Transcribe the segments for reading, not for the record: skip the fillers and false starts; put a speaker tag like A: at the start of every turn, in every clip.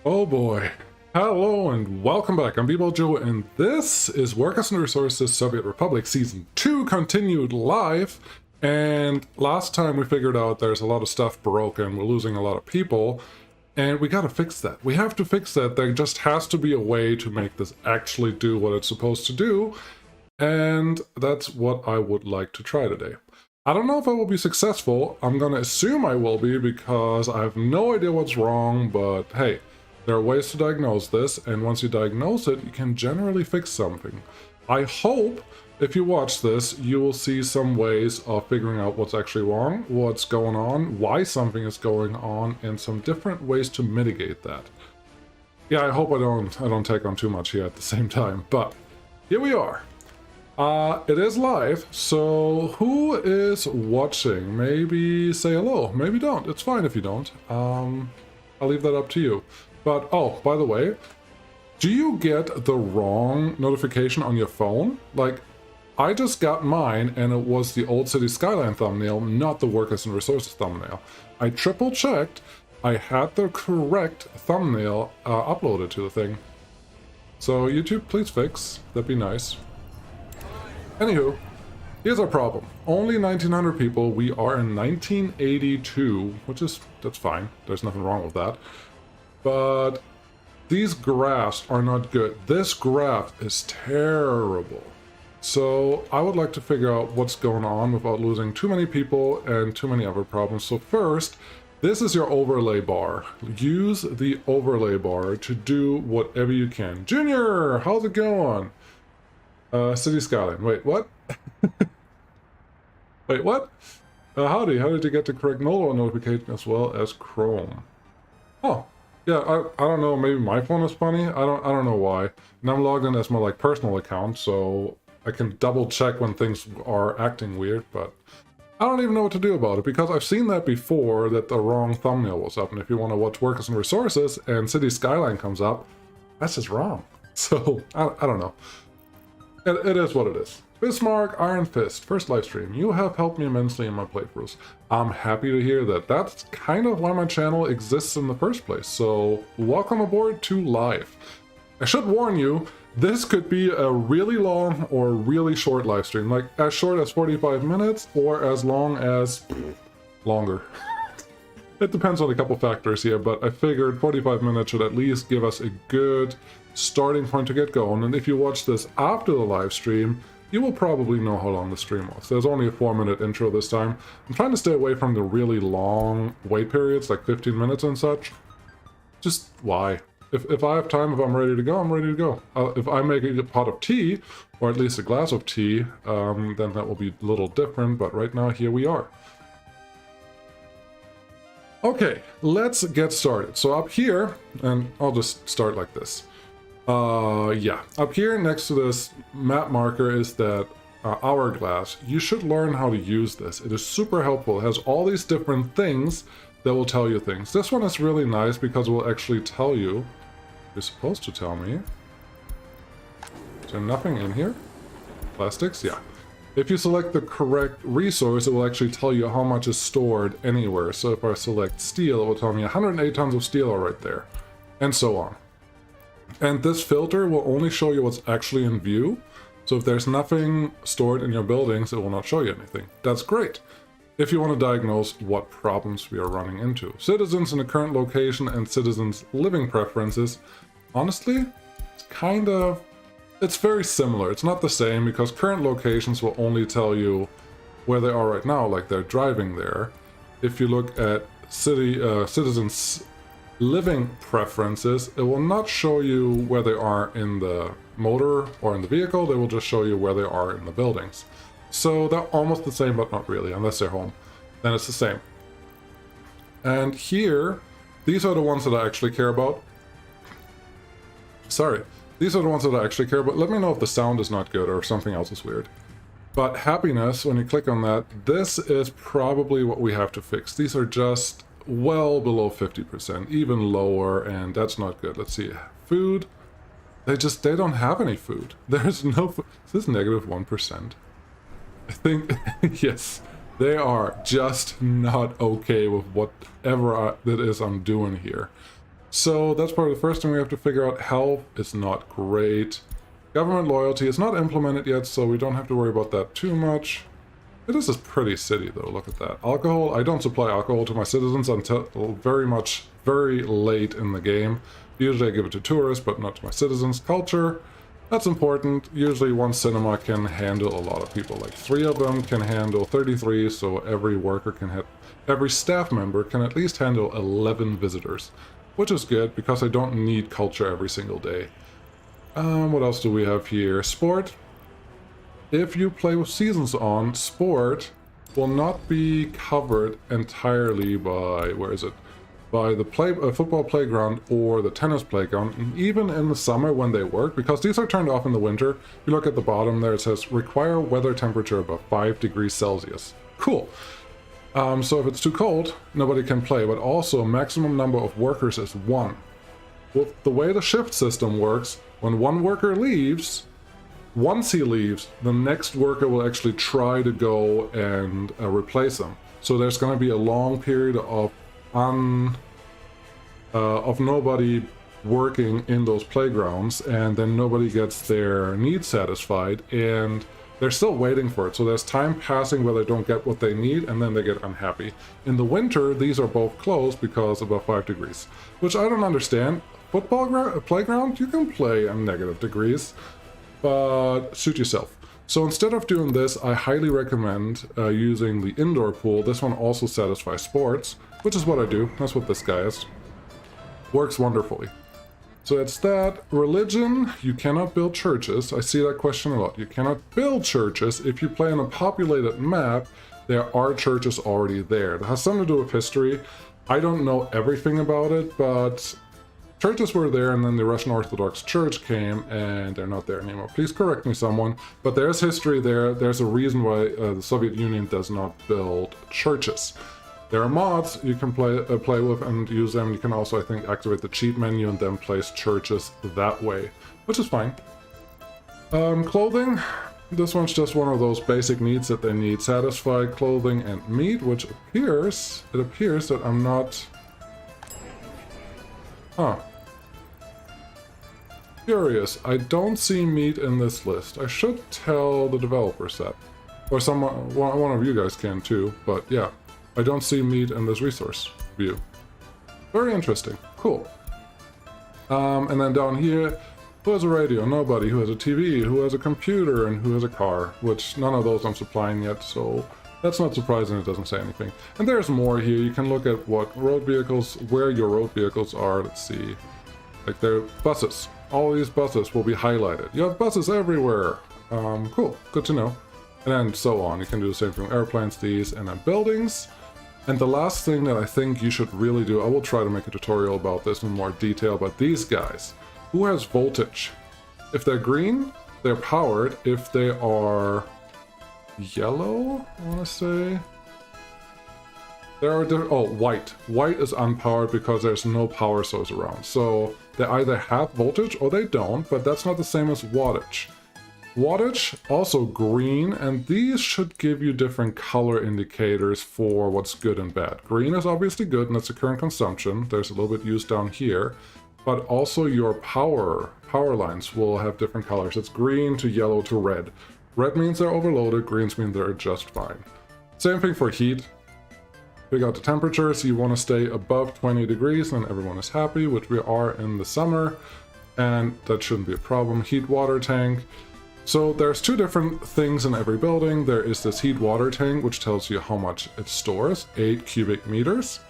A: Oh boy. Hello and welcome back. I'm Joe, and this is Workers and Resources Soviet Republic Season 2 continued live. And last time we figured out there's a lot of stuff broken, we're losing a lot of people, and we gotta fix that. We have to fix that. There just has to be a way to make this actually do what it's supposed to do, and that's what I would like to try today. I don't know if I will be successful. I'm gonna assume I will be because I have no idea what's wrong, but hey, there are ways to diagnose this, and once you diagnose it, you can generally fix something. I hope if you watch this, you will see some ways of figuring out what's actually wrong, what's going on, why something is going on, and some different ways to mitigate that. Yeah, I hope I don't take on too much here at the same time, but here we are. It is live, so who is watching? Maybe say hello, maybe don't. It's fine if you don't. I'll leave that up to you. But, oh, by the way, do you get the wrong notification on your phone? Like, I just got mine, and it was the old City Skyline thumbnail, not the Workers and Resources thumbnail. I triple-checked. I had the correct thumbnail uploaded to the thing. So, YouTube, please fix. That'd be nice. Anywho, here's our problem. Only 1,900 people. We are in 1982, that's fine. There's nothing wrong with that. But these graphs are not good. This graph is terrible. So I would like to figure out what's going on without losing too many people and too many other problems. So first, this is your overlay bar. Use the overlay bar to do whatever you can. Junior, how's it going? City Skyline. Wait, what? Wait, what? Howdy, how did you get the correct mobile notification as well as Chrome? Oh. Yeah, I don't know, maybe my phone is funny? I don't know why. And I'm logged in as my personal account, so I can double check when things are acting weird, but I don't even know what to do about it, because I've seen that before, that the wrong thumbnail was up, and if you want to watch Workers and Resources and City Skyline comes up, that's just wrong. So, I don't know. It is what it is. Bismarck, Iron Fist, first live stream. You have helped me immensely in my playthroughs. I'm happy to hear that. That's kind of why my channel exists in the first place. So welcome aboard to live. I should warn you, this could be a really long or really short live stream. Like as short as 45 minutes or as long as longer. It depends on a couple factors here, but I figured 45 minutes should at least give us a good starting point to get going. And if you watch this after the live stream, you will probably know how long the stream was. There's only a 4-minute intro this time. I'm trying to stay away from the really long wait periods, like 15 minutes and such. Just why? If I have time, if I'm ready to go, I'm ready to go. If I make a pot of tea, or at least a glass of tea, then that will be a little different, but right now, here we are. Okay, let's get started. So up here, and I'll just start like this. Yeah, up here next to this map marker is that hourglass. You should learn how to use this. It is super helpful. It has all these different things that will tell you things. This one is really nice because it will actually tell you. You're supposed to tell me. Is there nothing in here? Plastics? Yeah. If you select the correct resource, it will actually tell you how much is stored anywhere. So if I select steel, it will tell me 108 tons of steel are right there, and so on. And this filter will only show you what's actually in view. So if there's nothing stored in your buildings, it will not show you anything. That's great. If you want to diagnose what problems we are running into. Citizens in the current location and citizens' living preferences. Honestly, it's very similar. It's not the same because current locations will only tell you where they are right now, like they're driving there. If you look at citizens' living preferences, it will not show you where they are in the motor or in the vehicle. They will just show you where they are in the buildings. So they're almost the same, but not really, unless they're home. Then it's the same. And here, these are the ones that I actually care about. Sorry, these are the ones that I actually care about. Let me know if the sound is not good or if something else is weird. But happiness, when you click on that, this is probably what we have to fix. These are just well below 50%, even lower, and that's not good. Let's see, food, they don't have any food. There's no food. Is this -1%? I think, yes, they are just not okay with whatever it is I'm doing here. So that's probably the first thing we have to figure out. Health is not great. Government loyalty is not implemented yet, so we don't have to worry about that too much. It is a pretty city, though. Look at that. Alcohol. I don't supply alcohol to my citizens until very late in the game. Usually I give it to tourists, but not to my citizens. Culture. That's important. Usually one cinema can handle a lot of people. Like 3 of them can handle 33, so every staff member can at least handle 11 visitors, which is good because I don't need culture every single day. What else do we have here? Sport. If you play with seasons on, sport will not be covered entirely by, where is it? By the football playground or the tennis playground, and even in the summer when they work, because these are turned off in the winter. You look at the bottom there, it says require weather temperature above 5 degrees Celsius. Cool. So if it's too cold, nobody can play, but also maximum number of workers is 1. Well, the way the shift system works, when one worker leaves, once he leaves, the next worker will actually try to go and replace him. So there's going to be a long period of nobody working in those playgrounds, and then nobody gets their needs satisfied, and they're still waiting for it. So there's time passing where they don't get what they need, and then they get unhappy. In the winter, these are both closed because above 5 degrees, which I don't understand. Football playground, you can play in negative degrees, but suit yourself. So instead of doing this, I highly recommend using the indoor pool. This one also satisfies sports, which is what I do. That's what this guy is. Works wonderfully. So it's that. Religion, you cannot build churches. I see that question a lot. You cannot build churches. If you play on a populated map, there are churches already there. It has something to do with history. I don't know everything about it, but churches were there, and then the Russian Orthodox Church came, and they're not there anymore. Please correct me, someone. But there's history there. There's a reason why the Soviet Union does not build churches. There are mods you can play with and use them. You can also, I think, activate the cheat menu and then place churches that way, which is fine. Clothing. This one's just one of those basic needs that they need satisfied. Clothing and meat, which appears that I'm not... Huh. Curious, I don't see meat in this list. I should tell the developers that. Or someone, one of you guys can too, but yeah. I don't see meat in this resource view. Very interesting. Cool. And then down here, who has a radio? Nobody. Who has a TV? Who has a computer? And who has a car? Which none of those I'm supplying yet, so that's not surprising it doesn't say anything. And there's more here. You can look at what road vehicles, where your road vehicles are. Let's see. Like they're buses. All these buses will be highlighted. You have buses everywhere. Cool. Good to know. And then so on. You can do the same thing with airplanes, these, and then buildings. And the last thing that I think you should really do, I will try to make a tutorial about this in more detail, but these guys, who has voltage? If they're green, they're powered. If they are yellow, I want to say, there are white. White is unpowered because there's no power source around. So they either have voltage or they don't, but that's not the same as wattage. Wattage, also green, and these should give you different color indicators for what's good and bad. Green is obviously good, and that's the current consumption. There's a little bit used down here, but also your power lines will have different colors. It's green to yellow to red. Red means they're overloaded, greens mean they're just fine. Same thing for heat. Pick out the temperature, so you want to stay above 20 degrees, and everyone is happy, which we are in the summer, and that shouldn't be a problem. Heat water tank. So there's 2 different things in every building. There is this heat water tank, which tells you how much it stores, 8 cubic meters.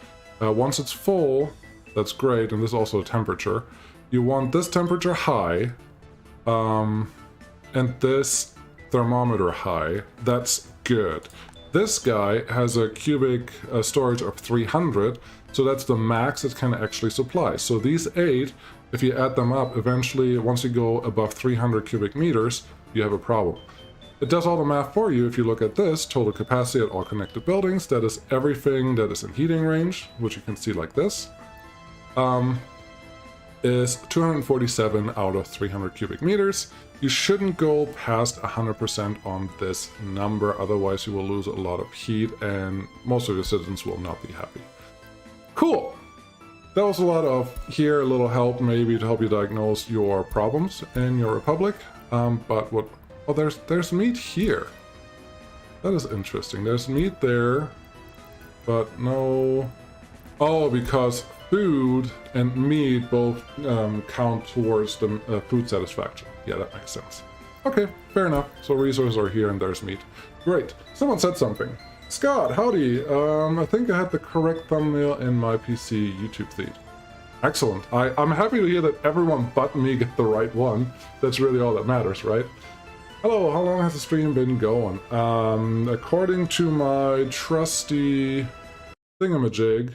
A: Once it's full, that's great, and this is also a temperature. You want this temperature high, and this thermometer high. That's good. This guy has a cubic storage of 300, so that's the max it can actually supply. So these 8, if you add them up, eventually, once you go above 300 cubic meters, you have a problem. It does all the math for you. If you look at this, total capacity at all connected buildings, that is everything that is in heating range, which you can see like this, is 247 out of 300 cubic meters. You shouldn't go past 100% on this number, otherwise you will lose a lot of heat and most of your citizens will not be happy. Cool! that was a lot of here, a little help maybe to help you diagnose your problems in your republic. But what? Oh, there's meat here. That is interesting. There's meat there, but no. Oh, because food and meat both count towards the food satisfaction. Yeah, that makes sense. Okay, fair enough. So resources are here and there's meat. Great. Someone said something. Scott, howdy. I think I had the correct thumbnail in my PC YouTube feed. Excellent. I'm happy to hear that everyone but me get the right one. That's really all that matters, right? Hello, how long has the stream been going? According to my trusty thingamajig,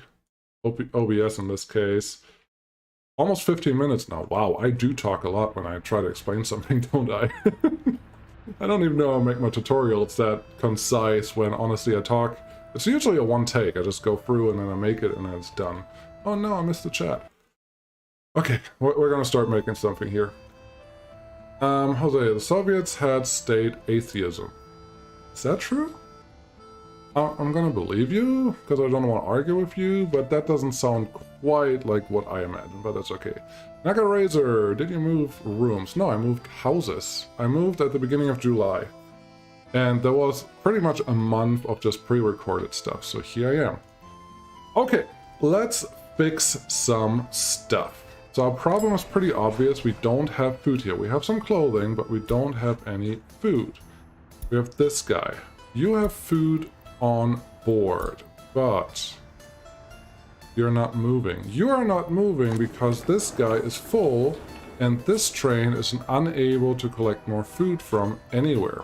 A: OBS in this case, almost 15 minutes now. Wow, I do talk a lot when I try to explain something, don't I? I don't even know how to make my tutorials that concise when honestly I talk. It's usually a one take. I just go through and then I make it and then it's done. Oh no, I missed the chat. Okay, we're gonna start making something here. Jose, the Soviets had state atheism. Is that true? I'm gonna believe you, because I don't want to argue with you, but that doesn't sound quite like what I imagined, but that's okay. Naga Razor, did you move rooms? No, I moved houses. I moved at the beginning of July. And there was pretty much a month of just pre-recorded stuff, so here I am. Okay, let's fix some stuff. So our problem is pretty obvious. We don't have food here. We have some clothing, but we don't have any food. We have this guy. You have food on board, but you're not moving. You are not moving because this guy is full and this train is unable to collect more food from anywhere.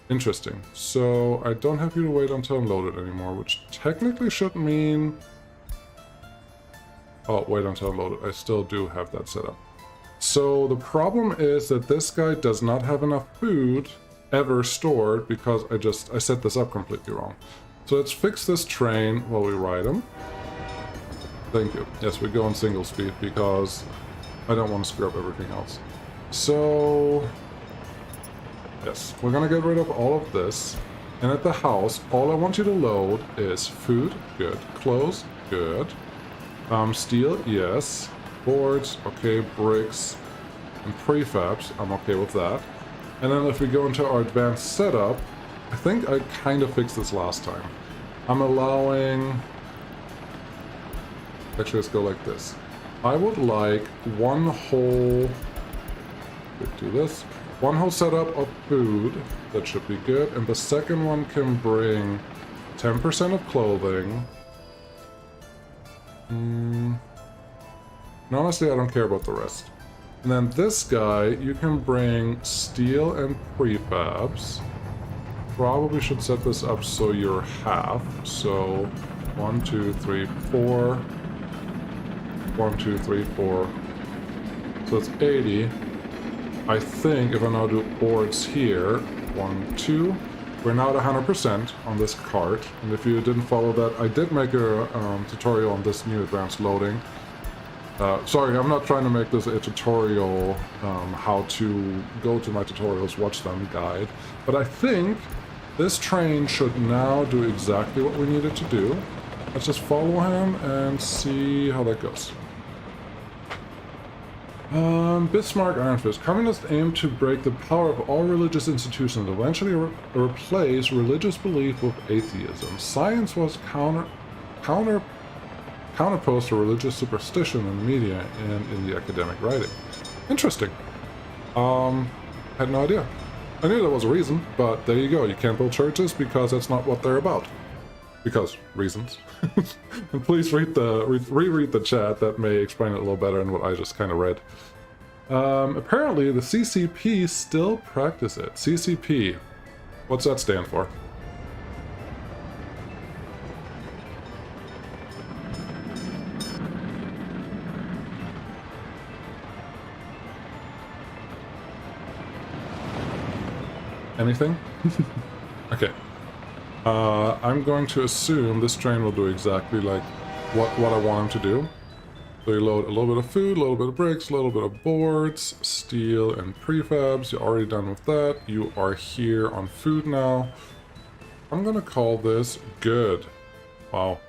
A: Interesting. So I don't have you to wait until unloaded anymore, which technically should mean... Oh, wait until unloaded. I still do have that set up. So the problem is that this guy does not have enough food ever stored because I set this up completely wrong. So let's fix this train while we ride him. Thank you. Yes, we go on single speed because I don't want to screw up everything else. So yes, we're gonna get rid of all of this. And at the house, all I want you to load is food, good. Clothes, good. Steel, yes. Boards, okay. Bricks and prefabs, I'm okay with that. And then if we go into our advanced setup, I think I kind of fixed this last time. I'm allowing... Actually, let's go like this. I would like one whole... do this. One whole setup of food. That should be good. And the second one can bring 10% of clothing. And honestly, I don't care about the rest. And then this guy, you can bring steel and prefabs. Probably should set this up so you're half. So 1, 2, 3, 4. 1, 2, 3, 4. So that's 80. I think if I now do boards here, 1, 2. We're now at 100% on this cart. And if you didn't follow that, I did make a tutorial on this new advanced loading. Sorry, I'm not trying to make this a tutorial, how to go to my tutorials, watch them, guide. But I think this train should now do exactly what we need it to do. Let's just follow him and see how that goes. Bismarck Iron Fist. Communists aim to break the power of all religious institutions and eventually replace religious belief with atheism. Science was counterposed to religious superstition in the media and in the academic writing. Interesting. Had no idea. I knew there was a reason, but there you go. You can't build churches because that's not what they're about. Because reasons. And please reread the chat. That may explain it a little better than what I just kind of read. Apparently, the CCP still practice it. CCP. What's that stand for? Anything? Okay. I'm going to assume this train will do exactly like what I want him to do. So you load a little bit of food, a little bit of bricks, a little bit of boards, steel, and prefabs. You're already done with that. You are here on food now. I'm gonna call this good. Wow.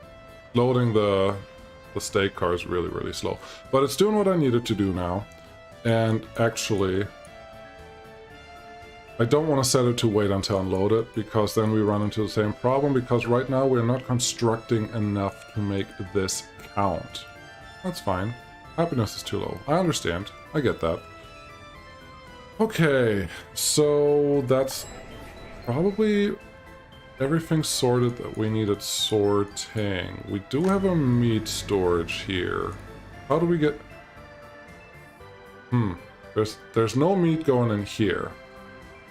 A: Loading the the steak car is really, really slow. But it's doing what I needed to do now. And actually, I don't want to set it to wait until unloaded, because then we run into the same problem, because right now we're not constructing enough to make this count. That's fine. Happiness is too low. I understand. I get that. Okay, so that's probably everything sorted that we needed sorting. We do have a meat storage here. How do we get... There's no meat going in here.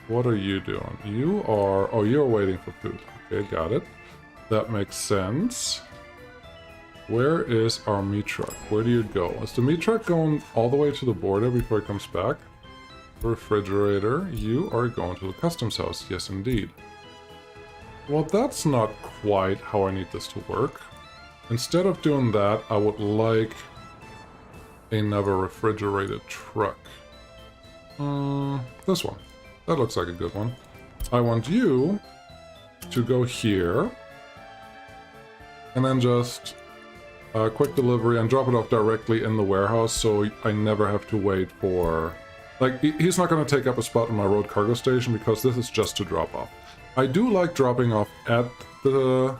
A: What are you doing? You are... Oh, you're waiting for food. Okay, got it. That makes sense. Where is our meat truck? Where do you go? Is the meat truck going all the way to the border before it comes back? Refrigerator, you are going to the customs house. Yes, indeed. Well, that's not quite how I need this to work. Instead of doing that, I would like another refrigerated truck. This one. That looks like a good one. I want you to go here. And then just quick delivery and drop it off directly in the warehouse, so I never have to wait for... Like, he's not going to take up a spot in my road cargo station, because this is just to drop off. I do like dropping off at the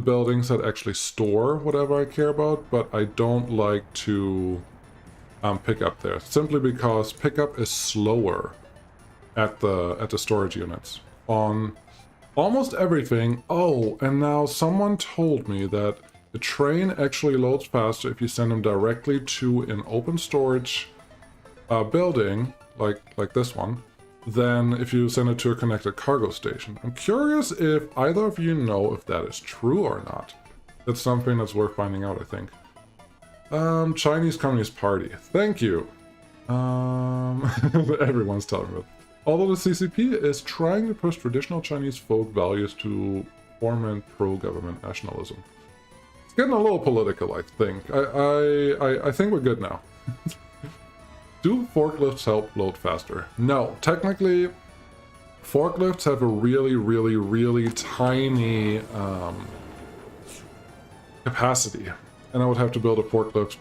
A: buildings that actually store whatever I care about, but I don't like to pick up there, simply because pickup is slower at the storage units on almost everything. Oh, and now someone told me that the train actually loads faster if you send them directly to an open storage building, like this one, than if you send it to a connected cargo station. I'm curious if either of you know if that is true or not. That's something that's worth finding out, I think. Chinese Communist Party. Thank you. Everyone's telling me. Although the CCP is trying to push traditional Chinese folk values to foment pro-government nationalism. It's getting a little political, I think. I think we're good now. Do forklifts help load faster? No. Technically, forklifts have a really, really, really tiny capacity. And I would have to build a forklift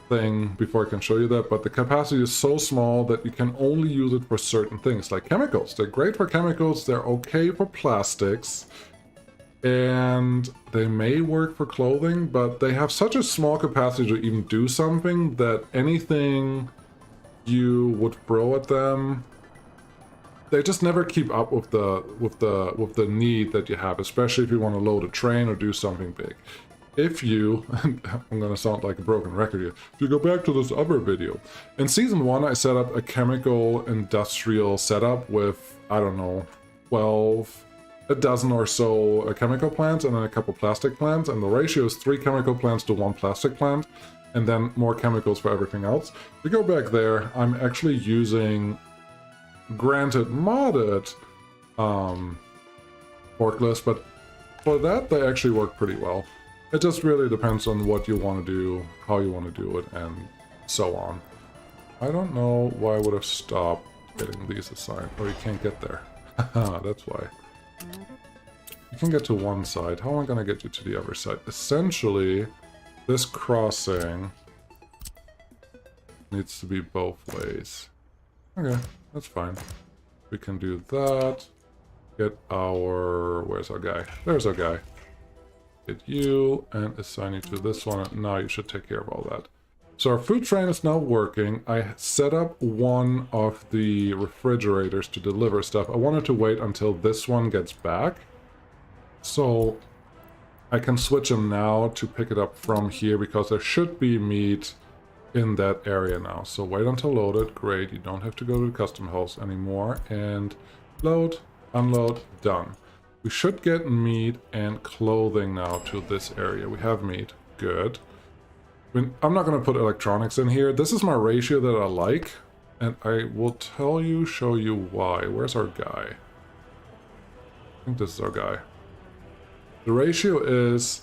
A: thing before I can show you that, but the capacity is so small that you can only use it for certain things, like chemicals. They're great for chemicals, they're okay for plastics, and they may work for clothing, but they have such a small capacity to even do something that anything you would throw at them, they just never keep up with the need that you have, especially if you want to load a train or do something big. If you, I'm gonna sound like a broken record here, if you go back to this other video, in season 1 I set up a chemical industrial setup with, I don't know, a dozen or so chemical plants and then a couple plastic plants, and the ratio is 3 chemical plants to 1 plastic plant, and then more chemicals for everything else. If you go back there, I'm actually using, granted, modded forklifts, but for that they actually work pretty well. It just really depends on what you want to do, how you want to do it, and so on. I don't know why I would have stopped getting these assigned. Oh, you can't get there. That's why. You can get to one side. How am I going to get you to the other side? Essentially, this crossing needs to be both ways. Okay, that's fine. We can do that. Get our... Where's our guy? There's our guy. Get you and assign you to this one. Now you should take care of all that. So our food train is now working. I set up one of the refrigerators to deliver stuff. I wanted to wait until this one gets back, so I can switch them now to pick it up from here, because there should be meat in that area now. So wait until loaded. Great, you don't have to go to the custom house anymore. And load, unload, done. We should get meat and clothing now to this area. We have meat. Good. I'm not going to put electronics in here. This is my ratio that I like, and I will show you why. Where's our guy? I think this is our guy. The ratio is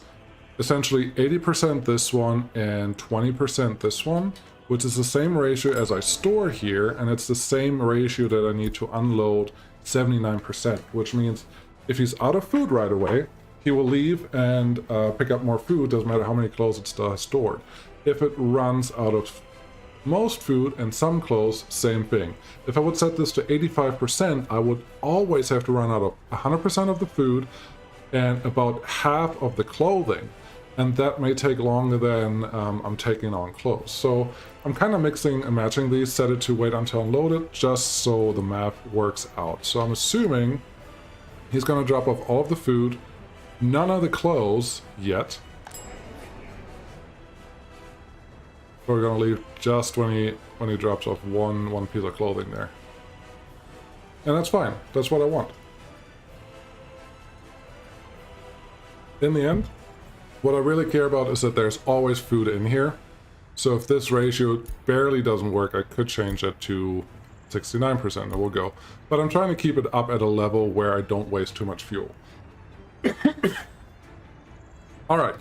A: essentially 80% this one and 20% this one, which is the same ratio as I store here, and it's the same ratio that I need to unload 79%, which means if he's out of food right away, he will leave and pick up more food, doesn't matter how many clothes it still has stored. If it runs out of most food and some clothes, same thing. If I would set this to 85%, I would always have to run out of 100% of the food and about half of the clothing. And that may take longer than I'm taking on clothes. So I'm kind of mixing and matching these, set it to wait until unloaded, just so the math works out. So I'm assuming he's going to drop off all of the food, none of the clothes yet. We're going to leave just when he drops off one piece of clothing there. And that's fine. That's what I want. In the end, what I really care about is that there's always food in here. So if this ratio barely doesn't work, I could change it to 69%, and we'll go. But I'm trying to keep it up at a level where I don't waste too much fuel. Alright,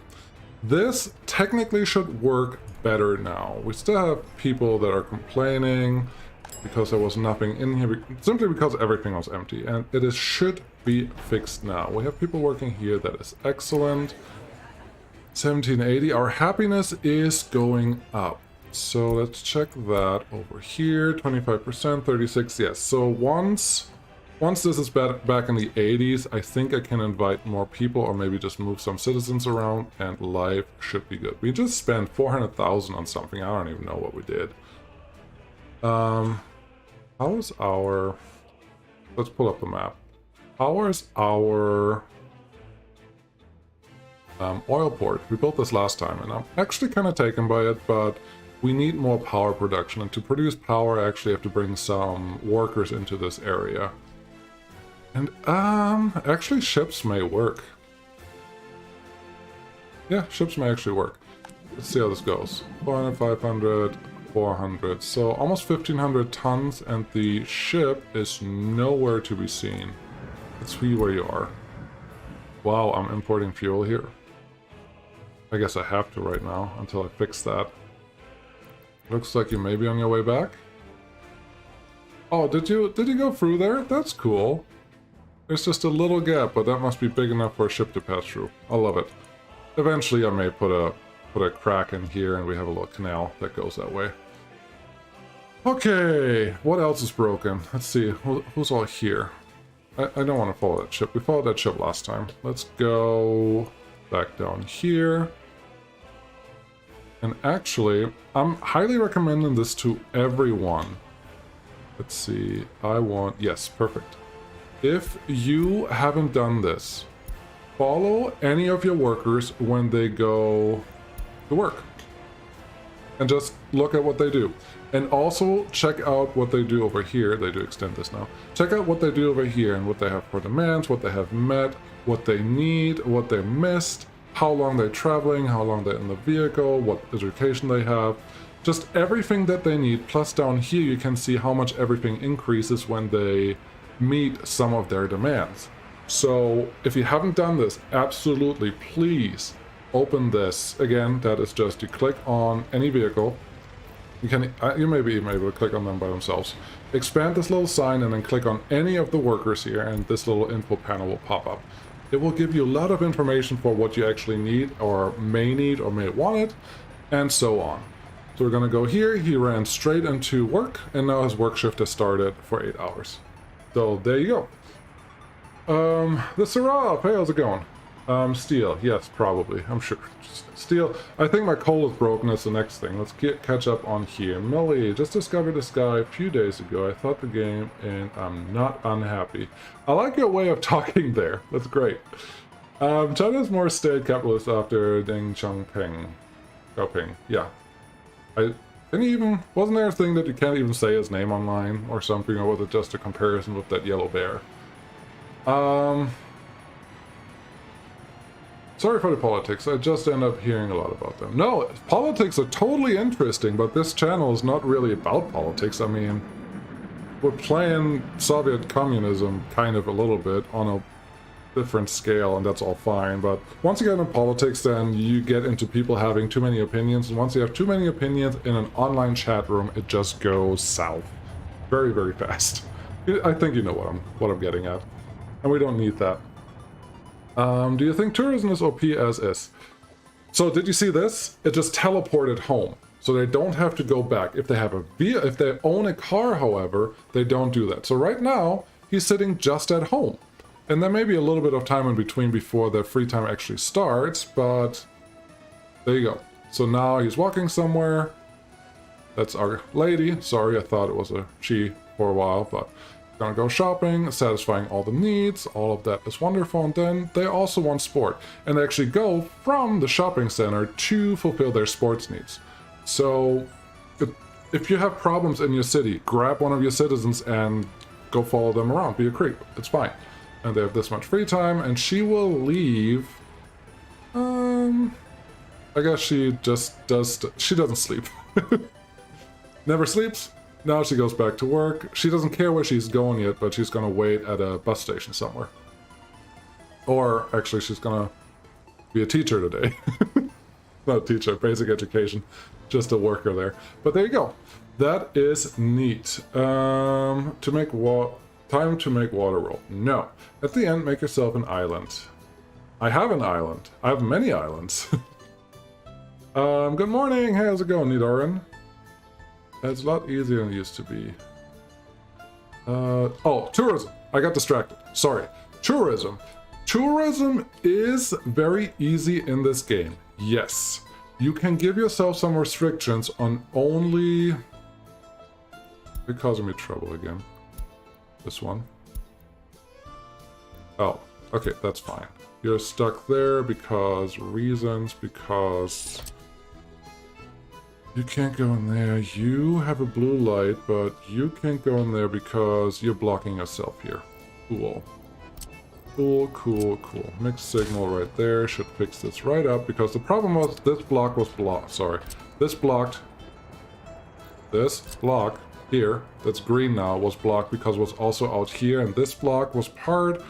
A: this technically should work better now. We still have people that are complaining because there was nothing in here, simply because everything was empty, and it should be fixed now. We have people working here, that is excellent. 1780, our happiness is going up. So let's check that over here. 25%, 36, yes. So once this is back in the 80s, I think I can invite more people, or maybe just move some citizens around, and life should be good. We just spent 400,000 on something. I don't even know what we did. How is our... Let's pull up the map. How is our... oil port? We built this last time, and I'm actually kind of taken by it, but we need more power production, and to produce power I actually have to bring some workers into this area. And actually ships may work. Yeah, ships may actually work. Let's see how this goes. 400, 500, 400, so almost 1500 tons, and the ship is nowhere to be seen. Let's see where you are. Wow, I'm importing fuel here. I guess I have to right now, until I fix that. Looks like you may be on your way back. Oh, did you go through there? That's cool. There's just a little gap, but that must be big enough for a ship to pass through. I love it. Eventually I may put a crack in here, and we have a little canal that goes that way. Okay, what else is broken? Let's see, who's all here? I don't want to follow that ship. We followed that ship last time. Let's go back down here. And actually, I'm highly recommending this to everyone. Let's see, yes, perfect. If you haven't done this, follow any of your workers when they go to work. And just look at what they do. And also check out what they do over here. They do extend this now. Check out what they do over here and what they have for demands, what they have met, what they need, what they missed, how long they're traveling, how long they're in the vehicle, what education they have. Just everything that they need. Plus down here you can see how much everything increases when they meet some of their demands. So if you haven't done this, absolutely please open this. Again, that is just you click on any vehicle. You may be even able to click on them by themselves. Expand this little sign and then click on any of the workers here, and this little info panel will pop up. It will give you a lot of information for what you actually need or may want it, and so on. So we're gonna go here. He ran straight into work, and now his work shift has started for 8 hours. So there you go. The Seraph, hey, how's it going? Steel, yes, probably, I'm sure. Steel, I think my coal is broken is the next thing. Let's catch up on here. Millie, just discovered this guy a few days ago. I thought the game, and I'm not unhappy. I like your way of talking there. That's great. China's more state capitalist after Deng Xiaoping. Yeah. Wasn't there a thing that you can't even say his name online or something, or was it just a comparison with that yellow bear? Sorry for the politics, I just end up hearing a lot about them. No, politics are totally interesting, but this channel is not really about politics. I mean, we're playing Soviet communism kind of a little bit on a different scale, and that's all fine, but once you get into politics, then you get into people having too many opinions, and once you have too many opinions in an online chat room, it just goes south very, very fast. I think you know what I'm getting at, and we don't need that. Do you think tourism is OP as is? So did you see this? It just teleported home. So they don't have to go back. If they have if they own a car, however, they don't do that. So right now, he's sitting just at home. And there may be a little bit of time in between before the free time actually starts, but there you go. So now he's walking somewhere. That's our lady. Sorry, I thought it was a she for a while, but gonna go shopping, satisfying all the needs. All of that is wonderful. And then they also want sport. And they actually go from the shopping center to fulfill their sports needs. So if you have problems in your city, grab one of your citizens and go follow them around. Be a creep. It's fine. And they have this much free time, and she will leave. I guess she just does. She doesn't sleep. Never sleeps. Now she goes back to work. She doesn't care where she's going yet, but she's gonna wait at a bus station somewhere. Or actually, she's gonna be a teacher today. Not a teacher, basic education. Just a worker there. But there you go. That is neat. Time to make water roll. No. At the end, make yourself an island. I have an island. I have many islands. Good morning. Hey, how's it going, Nidoran? It's a lot easier than it used to be. Oh, tourism. I got distracted. Sorry. Tourism. Tourism is very easy in this game. Yes. You can give yourself some restrictions on only... It's causing me trouble again. This one. Oh, okay, that's fine. You're stuck there because you can't go in there. You have a blue light, but you can't go in there because you're blocking yourself here. Cool. Cool. Mixed signal right there. Should fix this right up because the problem was this block was blocked. Sorry. This block here, that's green now, was blocked because it was also out here, and this block was part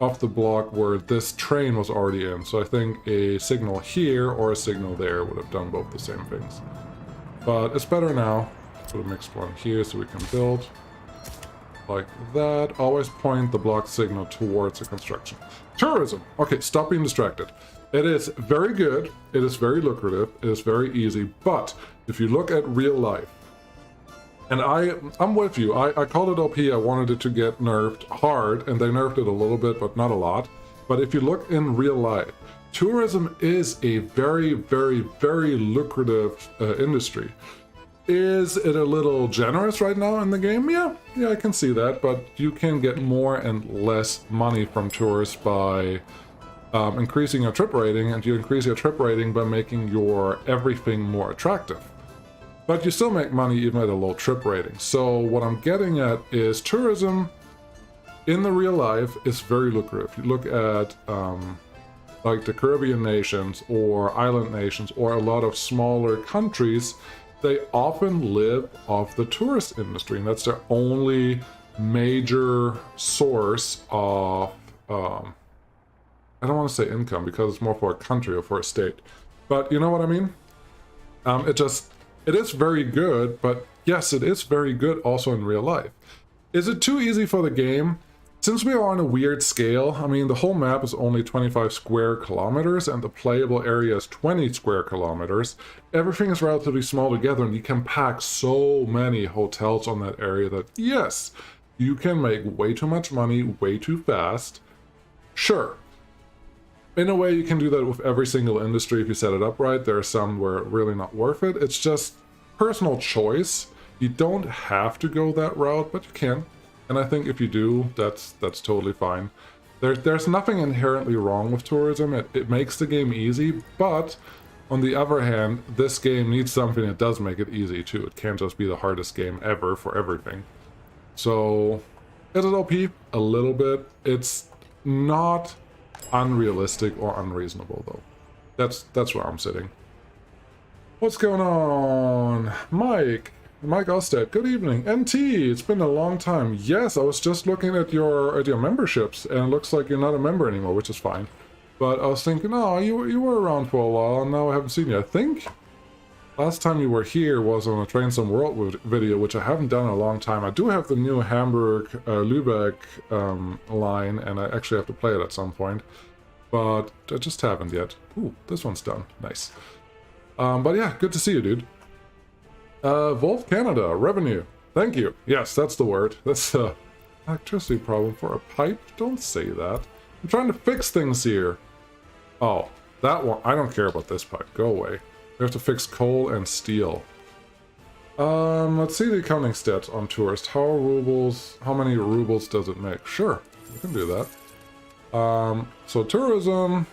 A: of the block where this train was already in. So I think a signal here or a signal there would have done both the same things. But it's better now. Put a mixed one here so we can build like that. Always point the block signal towards the construction. Tourism. Okay, stop being distracted. It is very good. It is very lucrative. It is very easy. But if you look at real life, and I'm with you. I called it OP. I wanted it to get nerfed hard, and they nerfed it a little bit, but not a lot. But if you look in real life, tourism is a very, very, very lucrative industry. Is it a little generous right now in the game? Yeah, I can see that. But you can get more and less money from tourists by increasing your trip rating, and you increase your trip rating by making your everything more attractive. But you still make money even at a low trip rating. So what I'm getting at is tourism in the real life is very lucrative. You look at like the Caribbean nations or island nations or a lot of smaller countries, they often live off the tourist industry, and that's their only major source of, I don't want to say income because it's more for a country or for a state, but you know what I mean? It is very good, but yes, it is very good also in real life. Is it too easy for the game? Since we are on a weird scale, I mean, the whole map is only 25 square kilometers and the playable area is 20 square kilometers. Everything is relatively small together, and you can pack so many hotels on that area that, yes, you can make way too much money way too fast. Sure. In a way, you can do that with every single industry if you set it up right. There are some where it's really not worth it. It's just personal choice. You don't have to go that route, but you can. And I think if you do, that's totally fine. There's nothing inherently wrong with tourism. It makes the game easy, but on the other hand, this game needs something that does make it easy too. It can't just be the hardest game ever for everything. So, is it OP? A little bit. It's not unrealistic or unreasonable though. That's where I'm sitting. What's going on? Mike Ostead, good evening. NT, it's been a long time. Yes, I was just looking at your memberships, and it looks like you're not a member anymore, which is fine. But I was thinking, oh, you were around for a while, and now I haven't seen you. I think last time you were here was on a Train Some World video, which I haven't done in a long time. I do have the new Hamburg Lübeck line, and I actually have to play it at some point. but I just haven't yet. Ooh, this one's done. Nice. But yeah, good to see you, dude. Wolf Canada, revenue. Thank you. Yes, that's the word. That's the electricity problem for a pipe. Don't say that. I'm trying to fix things here. Oh, that one. I don't care about this pipe. Go away. We have to fix coal and steel. Let's see the accounting stats on tourist. How many rubles does it make? Sure, we can do that. So tourism,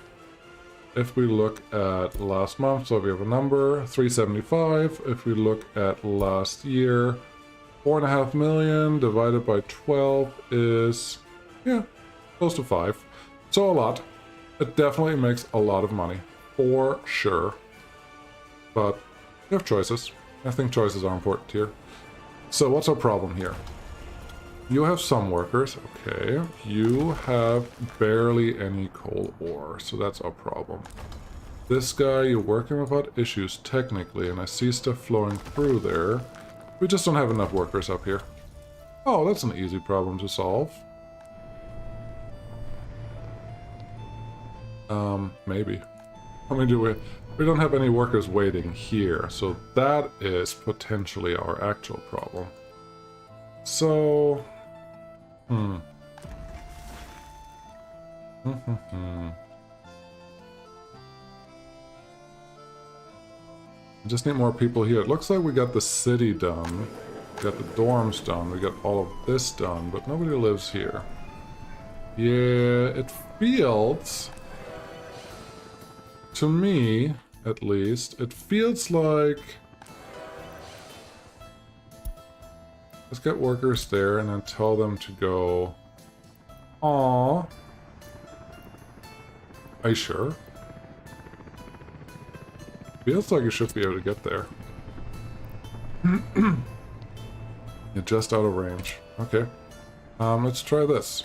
A: if we look at last month, so we have a number, 375. If we look at last year, 4.5 million divided by 12 is, yeah, close to 5. So a lot. It definitely makes a lot of money, for sure. But you have choices. I think choices are important here. So what's our problem here? You have some workers, okay. You have barely any coal ore, so that's our problem. This guy, you're working without issues technically, and I see stuff flowing through there. We just don't have enough workers up here. Oh, that's an easy problem to solve. Maybe. How many do we... We don't have any workers waiting here, so that is potentially our actual problem. So... I just need more people here. It looks like we got the city done. We got the dorms done. We got all of this done, but nobody lives here. Yeah, it feels... To me, at least, it feels like... Let's get workers there and then tell them to go... Aww. Are you sure? Feels like you should be able to get there. You're just out of range. Okay. Let's try this.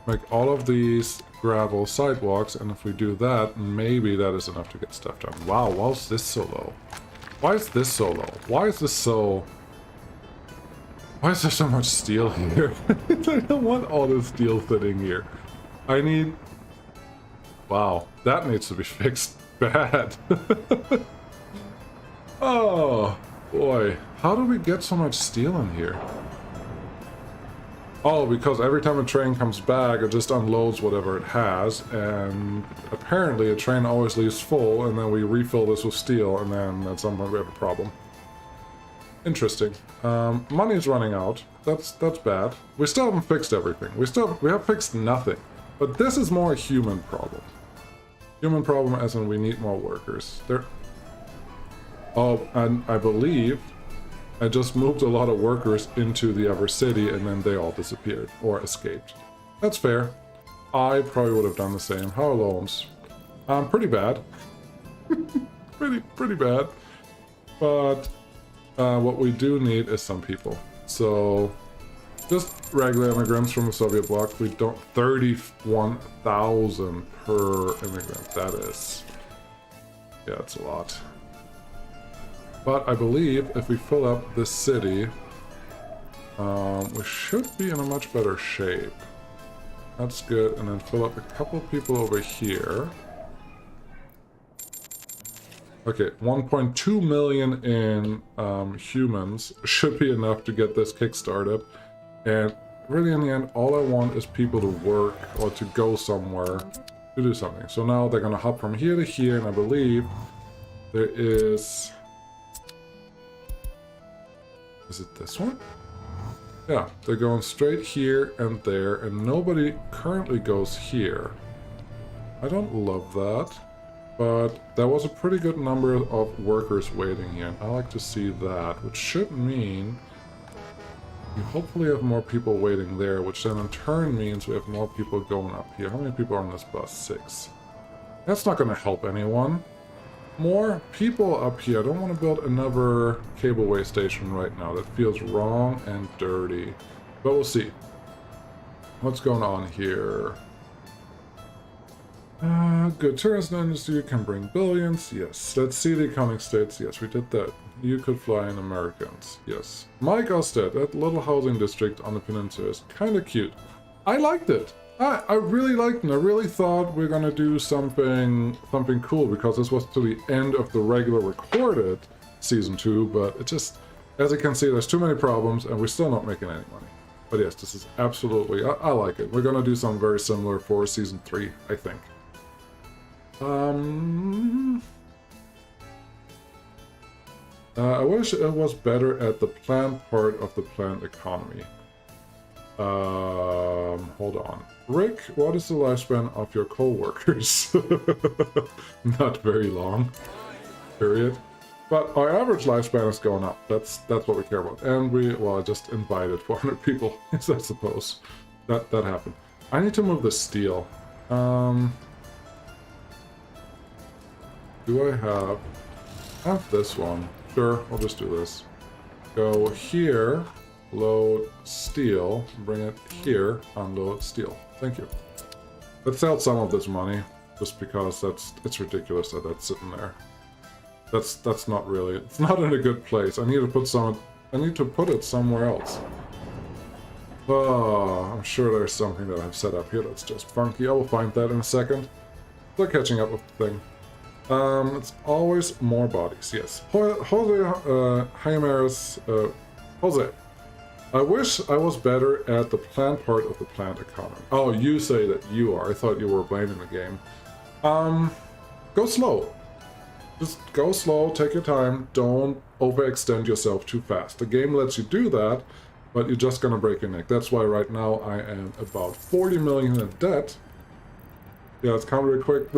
A: Make all of these gravel sidewalks, and if we do that, maybe that is enough to get stuff done. Wow, why is this so low? Why is this so low? Why is this so... Why is there so much steel here? I don't want all this steel sitting here. I need... Wow, that needs to be fixed bad. Oh, boy. How do we get so much steel in here? Oh, because every time a train comes back, it just unloads whatever it has, and apparently a train always leaves full, and then we refill this with steel, and then at some point we have a problem. Interesting. Money is running out. That's bad. We still haven't fixed everything. We have fixed nothing. But this is more a human problem. Human problem as in we need more workers. Oh, and I believe I just moved a lot of workers into the other city and then they all disappeared or escaped. That's fair. I probably would have done the same. How are loans? Pretty bad. pretty bad. But what we do need is some people. So just regular immigrants from the Soviet bloc. We don't... 31,000 per immigrant. That is... Yeah, it's a lot. But I believe if we fill up this city, we should be in a much better shape. That's good. And then fill up a couple people over here. Okay, 1.2 million in humans should be enough to get this kick-started. And really in the end, all I want is people to work or to go somewhere to do something. So now they're going to hop from here to here, and I believe there is... Is it this one? Yeah, they're going straight here and there, and nobody currently goes here. I don't love that, but there was a pretty good number of workers waiting here, and I like to see that, which should mean you hopefully have more people waiting there, which then in turn means we have more people going up here. How many people are on this bus? 6. That's not going to help anyone. More people up here. I don't want to build another cableway station right now. That feels wrong and dirty. But we'll see. What's going on here? Good tourism industry can bring billions. Yes. Let's see the accounting states. Yes, we did that. You could fly in Americans. Yes. Mike Osted, that little housing district on the peninsula is kind of cute. I liked it. I really liked it. I really thought we are gonna do something cool, because this was to the end of the regular recorded season 2, but it just, as you can see, there's too many problems and we're still not making any money. But yes, this is absolutely, I like it. We're gonna do something very similar for season 3, I think. I wish it was better at the plant part of the plant economy. Hold on. Rick, what is the lifespan of your co-workers? Not very long. Period. But our average lifespan is going up. That's what we care about. And well, I just invited 400 people, I suppose. That happened. I need to move the steel. Do I have this one? Sure, I'll just do this. Go here, load steel, bring it here, unload steel. Thank you. Let's sell some of this money, just because it's ridiculous that that's sitting there. That's not really, it's not in a good place. I need to put it somewhere else. Oh, I'm sure there's something that I've set up here that's just funky. I will find that in a second. Still catching up with the thing. It's always more bodies, yes. Jose, Jose. I wish I was better at the plant part of the plant economy. Oh, you say that you are. I thought you were blaming the game. Go slow. Just go slow, take your time, don't overextend yourself too fast. The game lets you do that, but you're just gonna break your neck. That's why right now I am about 40 million in debt. Yeah, it's kind of really quick.